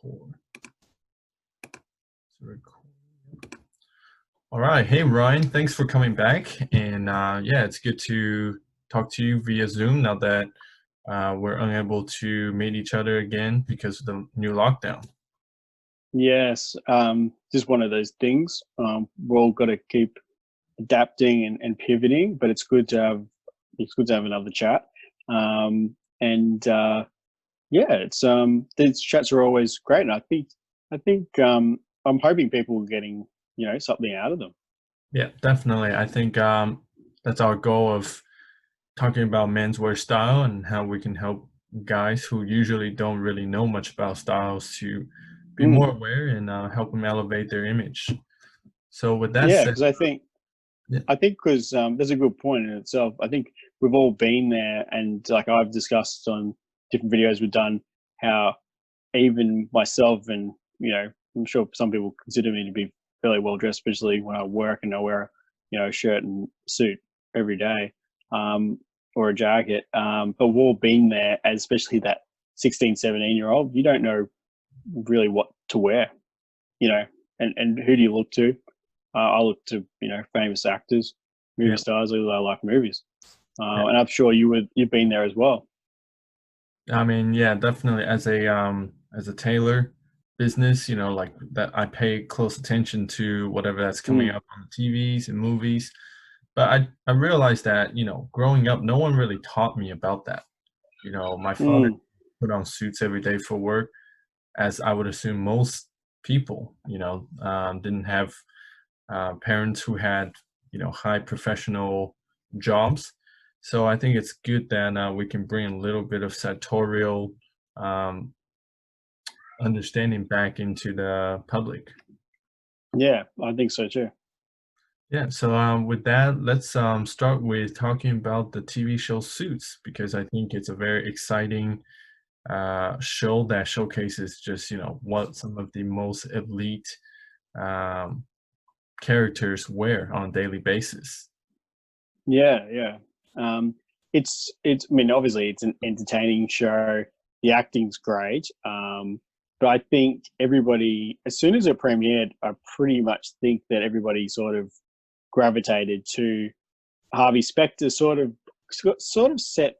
record. To record. All right. Hey, Ryan. Thanks for coming back. And yeah, it's good to talk to you via Zoom now that we're unable to meet each other again because of the new lockdown. Yes, just one of those things. We're all got to keep adapting and pivoting, but it's good to have another chat. And yeah, these chats are always great, and I think I'm hoping people are getting something out of them. Yeah, definitely. I think that's our goal of talking about menswear style and how we can help guys who usually don't really know much about styles to be Mm, more aware and help them elevate their image. So with that yeah, said, because I think yeah, I think because there's a good point in itself. I think we've all been there, and like I've discussed on different videos we've done, how even myself and I'm sure some people consider me to be fairly well dressed, especially when I work and I wear a shirt and suit every day, or a jacket. But we've all been there, as especially that 16, 17-year-old. You don't know really what to wear, you know, and who do you look to? I look to famous actors, movie yeah. stars. I like movies, Yeah. and I'm sure you've been there as well. I mean, yeah, definitely as a tailor business, like that I pay close attention to whatever that's coming Mm, up on the TVs and movies. But I realized that, growing up, no one really taught me about that. My father mm, put on suits every day for work, as I would assume most people, didn't have parents who had, high professional jobs. So I think it's good that we can bring a little bit of sartorial um, understanding back into the public. yeah, I think so too. Yeah, so with that, let's start with talking about the TV show Suits because I think it's a very exciting show that showcases just what some of the most elite um, characters wear on a daily basis. Yeah, yeah. It's. I mean, obviously, it's an entertaining show. The acting's great. But I think everybody, as soon as it premiered, I pretty much think that everybody sort of gravitated to Harvey Specter. Sort of set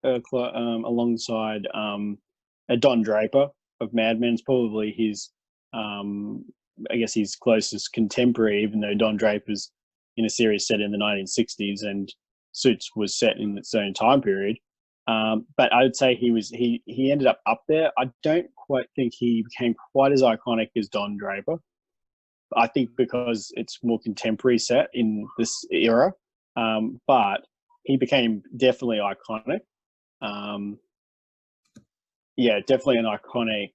alongside a Don Draper of Mad Men's probably his, um, I guess his closest contemporary, even though Don Draper's in a series set in the 1960s and Suits was set in its own time period. But I would say he ended up there. I don't quite think he became quite as iconic as Don Draper. I think because it's more contemporary set in this era, but he became definitely iconic. Um, yeah, definitely an iconic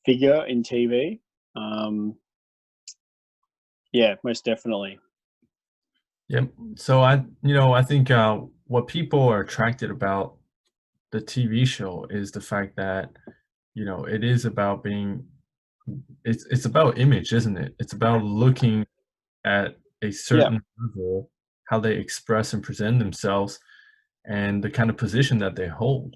figure in TV. Um, yeah, most definitely. Yep. So I think what people are attracted about the TV show is the fact that, it is about it's about image, isn't it? It's about looking at a Yeah. certain level, how they express and present themselves, and the kind of position that they hold.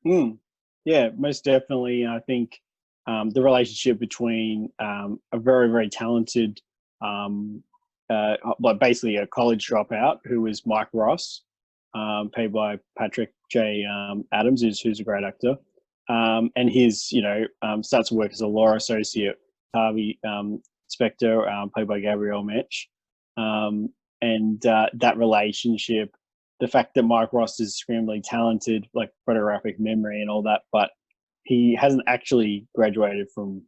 Mm. Yeah, most definitely. I think the relationship between a very, very talented, um, like basically a college dropout who was Mike Ross, played by Patrick J. Adams, who's a great actor, and his, starts to work as a law associate, Harvey Specter, played by Gabrielle Metch, um, and that relationship, the fact that Mike Ross is extremely talented, like photographic memory and all that, but he hasn't actually graduated from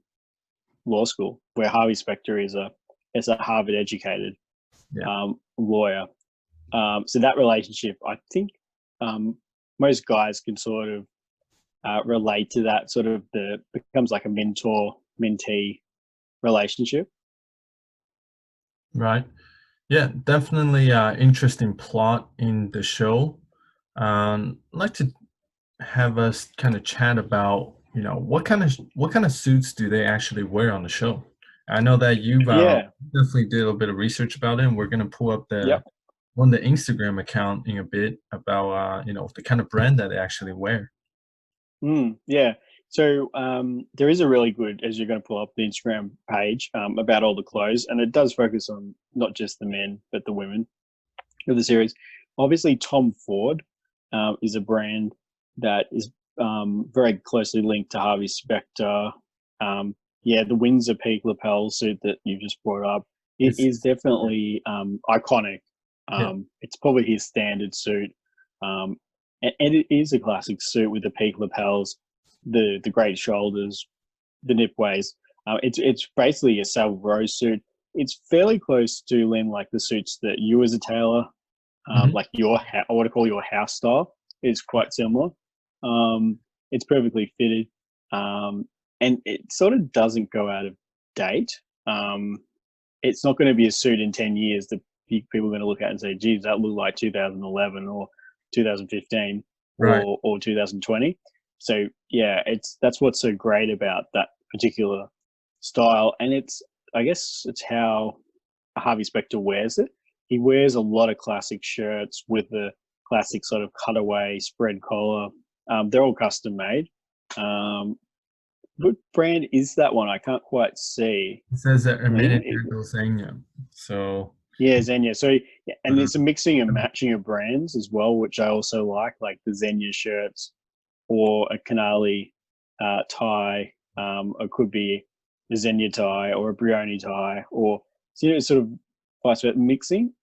law school, where Harvey Specter is a Harvard educated Yeah. lawyer. So that relationship, I think, most guys can sort of relate to that. Sort of becomes like a mentor mentee relationship. Right. Yeah, definitely interesting plot in the show. I'd like to have us kind of chat about, what kind of suits do they actually wear on the show? I know that you've Yeah. definitely did a little bit of research about it, and we're gonna pull up Yep. the Instagram account in a bit about the kind of brand that they actually wear. Yeah. So there is a really good, as you're going to pull up the Instagram page about all the clothes, and it does focus on not just the men but the women of the series. Obviously, Tom Ford is a brand that is very closely linked to Harvey Specter. Yeah, the Windsor peak lapel suit that you just brought up, it It's is definitely iconic. yeah, It's probably his standard suit, and it is a classic suit with the peak lapels, the great shoulders, the nip waist. It's basically a Savile Row suit. It's fairly close to Lynn, like the suits that you as a tailor, mhm, like your I want to call your house style is quite similar. It's perfectly fitted, and it sort of doesn't go out of date. Um, it's not going to be a suit in 10 years that people are going to look at and say, geez, that looked like 2011 or 2015 right. or 2020. So yeah, that's what's so great about that particular style. And I guess it's how Harvey Specter wears it. He wears a lot of classic shirts with the classic sort of cutaway spread collar. They're all custom made. Um, what brand is that one? I can't quite see. It says that a Lynn? minute Lasagna. So Yeah, Xenia. So, yeah, and uh, it's a mixing and matching of brands as well, which I also like the Xenia shirts or a Canali tie. It could be a Xenia tie or a Brioni tie, or sort of vice versa, mixing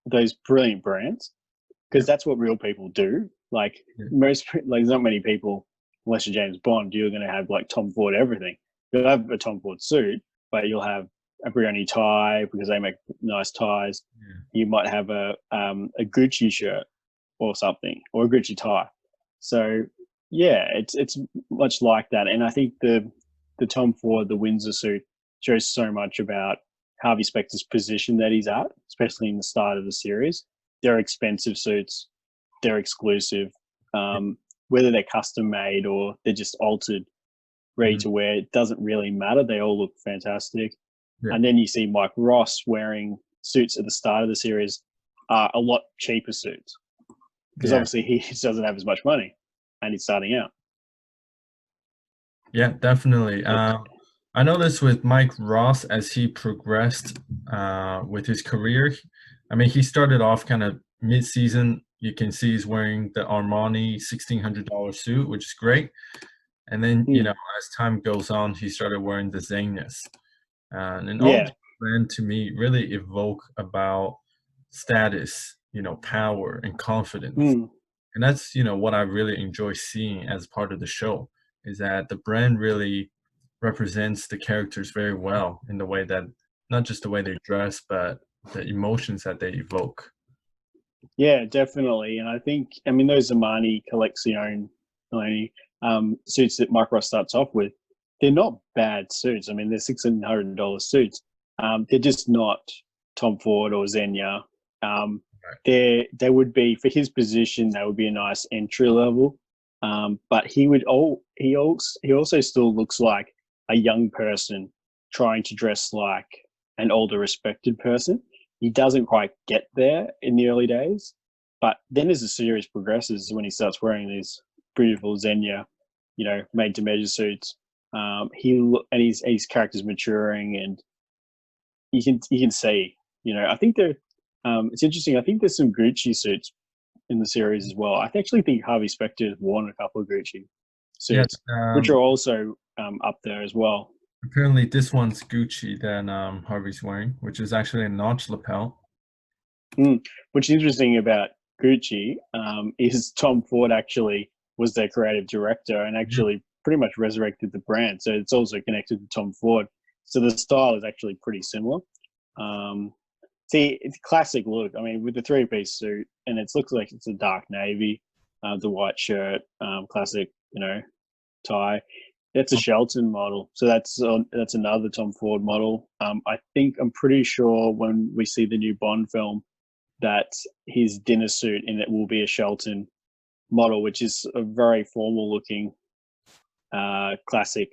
those brilliant brands yeah, because that's what real people do. Like yeah, there's not many people, unless you're James Bond, you're going to have like Tom Ford everything. You'll have a Tom Ford suit, but you'll have a Brioni tie because they make nice ties. yeah. You might have a Gucci shirt or something, or a Gucci tie. So yeah, it's much like that, and I think the Tom Ford, the Windsor suit, shows so much about Harvey Specter's position that he's at, especially in the start of the series. They're expensive suits, they're exclusive. Whether they're custom made or they're just altered, ready Mhm. to wear, it doesn't really matter. They all look fantastic. Yeah, And then you see Mike Ross wearing suits at the start of the series, a lot cheaper suits because yeah, obviously he doesn't have as much money and he's starting out. yeah, definitely. But I noticed with Mike Ross as he progressed with his career. I mean, he started off kind of mid-season. You can see he's wearing the Armani $1,600 suit, which is great. And then, mm, as time goes on, he started wearing the Zegnas. And all yeah, these brands to me really evoke about status, power and confidence. mm, And that's, what I really enjoy seeing as part of the show is that the brand really represents the characters very well in the way that not just the way they dress, but the emotions that they evoke. yeah, definitely. And I think, I mean, those Armani Collection suits that Mike Ross starts off with, they're not bad suits. I mean, they're $600 suits. They're just not Tom Ford or Xenia. They would be for his position. They would be a nice entry level. But he also still looks like a young person trying to dress like an older, respected person. He doesn't quite get there in the early days, but then as the series progresses, when he starts wearing these beautiful Xenia, made to measure suits, and his character's maturing, and you can see, I think it's interesting. I think there's some Gucci suits in the series as well. I actually think Harvey Specter has worn a couple of Gucci Yeah, suits, which are also up there as well. apparently this one's Gucci that Harvey's wearing, which is actually a notch lapel. What's interesting about Gucci is Tom Ford actually was their creative director and Yeah, actually pretty much resurrected the brand. So it's also connected to Tom Ford. So the style is actually pretty similar. Um, See, it's a classic look. I mean, with the three-piece suit, and it looks like it's a dark navy, the white shirt, classic, tie. That's a Shelton model, so that's another Tom Ford model. I'm pretty sure when we see the new Bond film, that his dinner suit in it will be a Shelton model, which is a very formal-looking, classic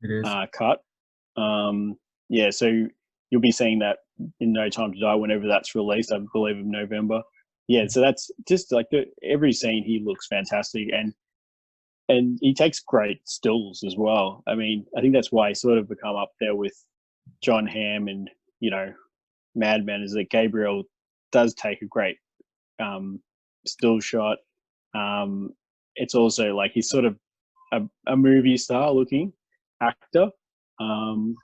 it is. cut. Yeah, so you'll be seeing that in No Time to Die whenever that's released. I believe in November. Yeah, so that's just like every scene. He looks fantastic, and and he takes great stills as well. I mean, I think that's why he sort of become up there with John Hamm and, Mad Men, is that Gabriel does take a great still shot. It's also like he's sort of a movie star looking actor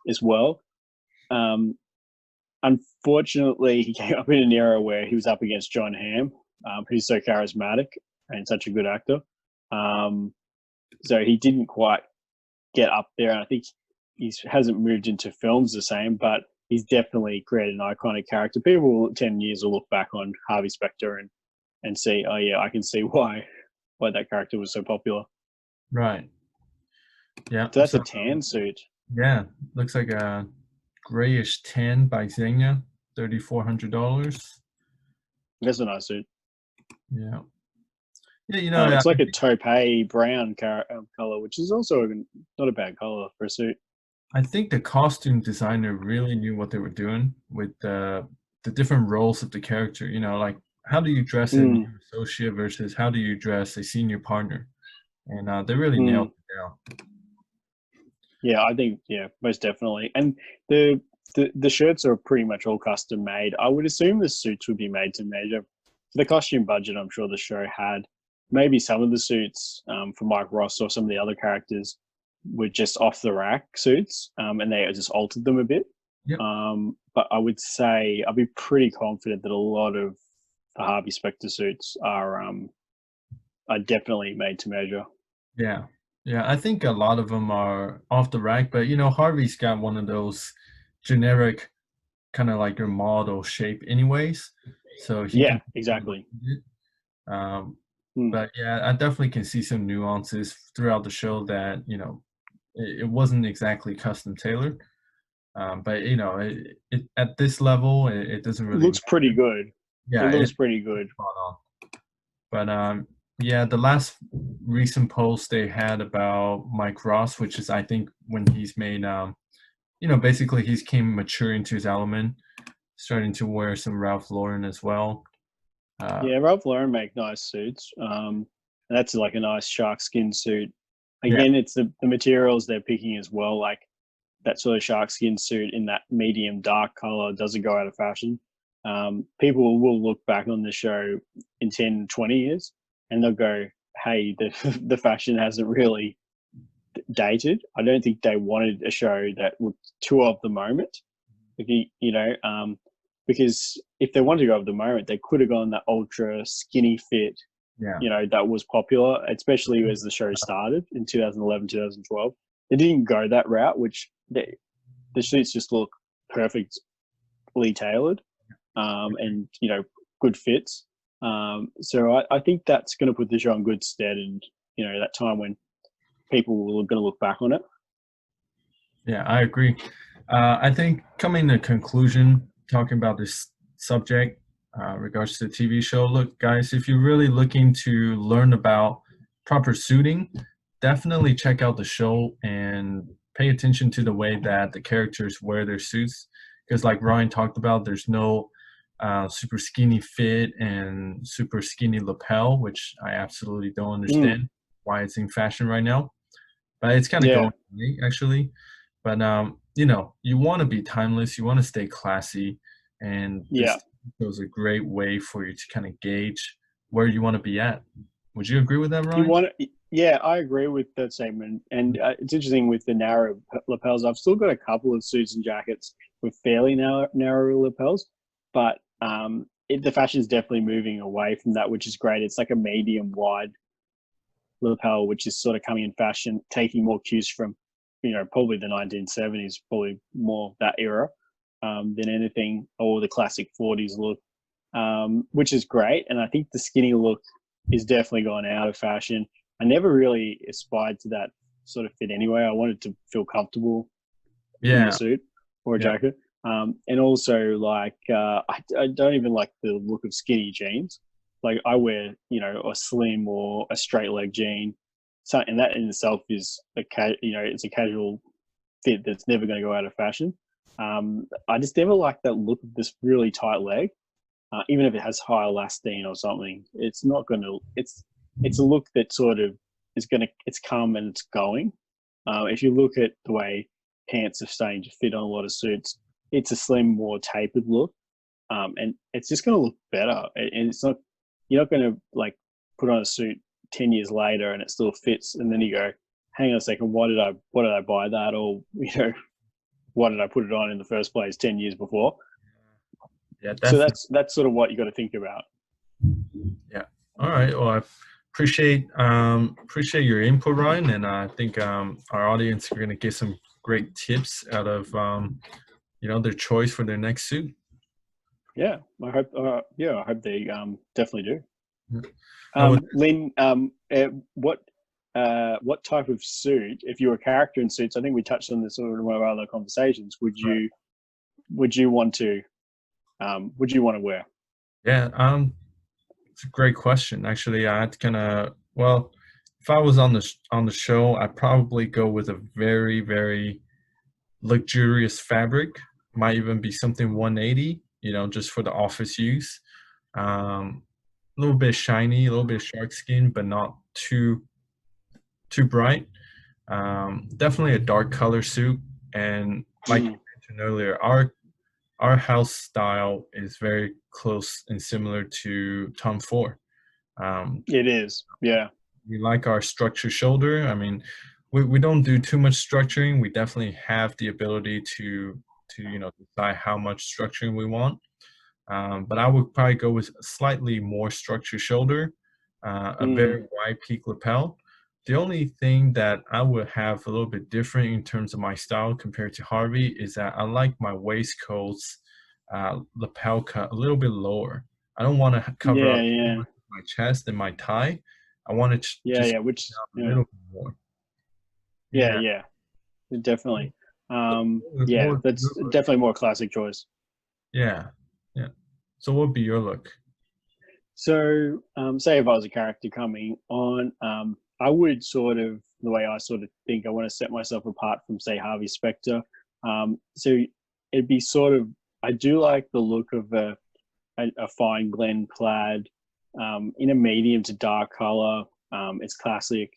as well. Unfortunately, he came up in an era where he was up against John Hamm, who's so charismatic and such a good actor. So he didn't quite get up there. And I think he hasn't moved into films the same, but he's definitely created an iconic character. People 10 years will look back on Harvey Specter and see, oh yeah, I can see why that character was so popular. Right. Yeah. So that's a tan suit. Yeah. Looks like a grayish tan by Zegna, $3,400. That's a nice suit. Yeah. Yeah, it's like a taupe brown color, which is also not a bad color for a suit. I think the costume designer really knew what they were doing with the different roles of the character. Like how do you dress a new associate versus how do you dress a senior partner, and they really nailed it down. Yeah, I think most definitely. And the shirts are pretty much all custom made. I would assume the suits would be made to measure. For the costume budget, I'm sure the show had. Maybe some of the suits for Mike Ross or some of the other characters were just off the rack suits, and they just altered them a bit. Yep. But I would say I'd be pretty confident that a lot of the Harvey Specter suits are definitely made to measure. Yeah, I think a lot of them are off the rack, but Harvey's got one of those generic kind of like your model shape, anyways. So exactly. But yeah, I definitely can see some nuances throughout the show that it wasn't exactly custom tailored. But it at this level, it doesn't really looks matter. Pretty good. Yeah, it looks pretty good. But yeah, the last recent post they had about Mike Ross, which is I think when he's made basically he's came mature into his element, starting to wear some Ralph Lauren as well. Ralph Lauren make nice suits. That's like a nice shark skin suit. Again, it's the materials they're picking as well. Like that sort of shark skin suit in that medium dark color doesn't go out of fashion. People will look back on the show in 10, 20 years and they'll go, hey, the fashion hasn't really dated. I don't think they wanted a show that looked too of the moment. Because if they wanted to go of the moment, they could have gone that ultra skinny fit, that was popular, especially as the show started in 2011, 2012. They didn't go that route, which the suits just look perfectly tailored and, good fits. So I think that's going to put the show in good stead and, that time when people are going to look back on it. Yeah, I agree. I think coming to conclusion, talking about this subject, regards to the TV show, look, guys, if you're really looking to learn about proper suiting, definitely check out the show and pay attention to the way that the characters wear their suits. Because like Ryan talked about, there's no super skinny fit and super skinny lapel, which I absolutely don't understand why it's in fashion right now. But it's kind of going away, actually. But you want to be timeless, you want to stay classy, and this was a great way for you to kind of gauge where you want to be at. Would you agree with that, Ryan? I agree with that statement. And it's interesting with the narrow lapels. I've still got a couple of suits and jackets with fairly narrow lapels, but the fashion is definitely moving away from that, which is great. It's like a medium wide lapel, which is sort of coming in fashion, taking more cues from, probably the 1970s, probably more that era than anything, or the classic 40s look, which is great. And I think the skinny look is definitely gone out of fashion. I never really aspired to that sort of fit anyway. I wanted to feel comfortable in a suit or a jacket. And also, like, I don't even like the look of skinny jeans. Like, I wear, a slim or a straight leg jean. So, and that in itself is it's a casual fit that's never going to go out of fashion. I just never like that look of this really tight leg, even if it has high elastine or something. It's not going to. It's a look that sort of it's come and it's going. If you look at the way pants are starting to fit on a lot of suits, it's a slim, more tapered look, and it's just going to look better. And it's not, you're not going to like put on a suit 10 years later and it still fits, and then you go, hang on a second, why did I buy that? Or, why did I put it on in the first place 10 years before? Yeah, So definitely. that's sort of what you got to think about. Yeah. All right. Well, I appreciate your input, Ryan, and I think our audience are going to get some great tips out of their choice for their next suit. Yeah, I hope. I hope they definitely do. Yeah. Now, Lynn, what type of suit? If you were a character in Suits, I think we touched on this in one of our other conversations. Would you want to wear? yeah, it's a great question. Actually, I had to kind of if I was on the show, I'd probably go with a very, very luxurious fabric. Might even be something 180, just for the office use. A little bit shiny, a little bit shark skin, but not too bright. Definitely a dark color suit, and like you mentioned earlier, our house style is very close and similar to Tom Ford. It is, yeah. We like our structure shoulder. I mean, we don't do too much structuring. We definitely have the ability to decide how much structuring we want. But I would probably go with a slightly more structured shoulder, a very wide peak lapel. The only thing that I would have a little bit different in terms of my style compared to Harvey is that I like my waistcoat's lapel cut a little bit lower. I don't want to cover up too Yeah, much of my chest and my thigh. I want to just which, a little bit more. Yeah, yeah, definitely. more That's definitely more classic choice. yeah, yeah. So what would be your look? So, say if I was a character coming on, I would the way I sort of think, I want to set myself apart from, say, Harvey Specter. So it'd be I do like the look of a fine Glen plaid in a medium to dark color. It's classic.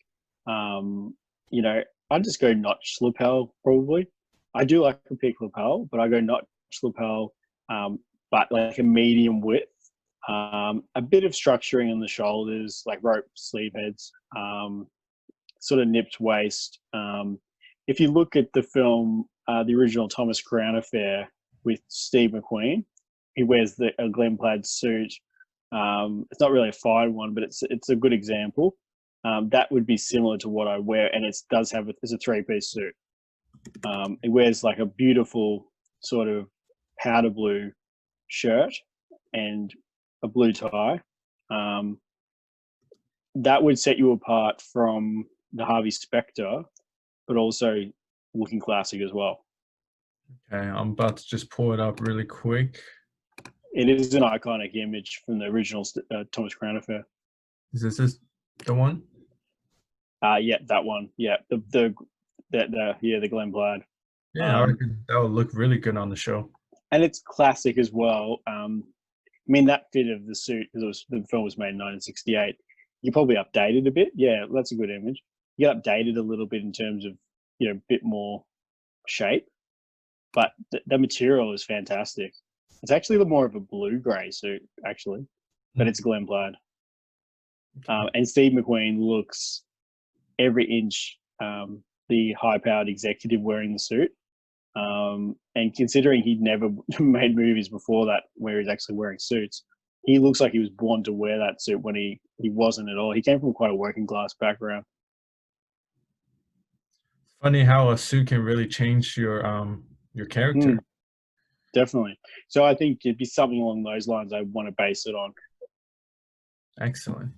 I'd just go notch lapel probably. I do like a peak lapel, but I go notch lapel, but like a medium width. A bit of structuring on the shoulders, like rope sleeve heads, sort of nipped waist. If you look at the film, the original Thomas Crown Affair with Steve McQueen, he wears a Glen plaid suit. It's not really a fine one, but it's a good example. That would be similar to what I wear, and it's a three-piece suit. It wears like a beautiful sort of powder blue shirt and a blue tie. That would set you apart from the Harvey Specter, but also looking classic as well. Okay, I'm about to just pull it up really quick. It is an iconic image from the original Thomas Crown Affair. Is this the one? Yeah, that one. Yeah, the Glen plaid. Yeah, I reckon that would look really good on the show. And it's classic as well. I mean, that fit of the suit, because the film was made in 1968, you probably updated a bit. Yeah, that's a good image. You updated a little bit in terms of, a bit more shape, but the material is fantastic. It's actually more of a blue-grey suit, actually, but it's Glen plaid. And Steve McQueen looks every inch the high-powered executive wearing the suit. And considering he'd never made movies before that where he's actually wearing suits, he looks like he was born to wear that suit when he wasn't at all. He came from quite a working class background. Funny how a suit can really change your character. Definitely. So I think it'd be something along those lines I want to base it on. Excellent.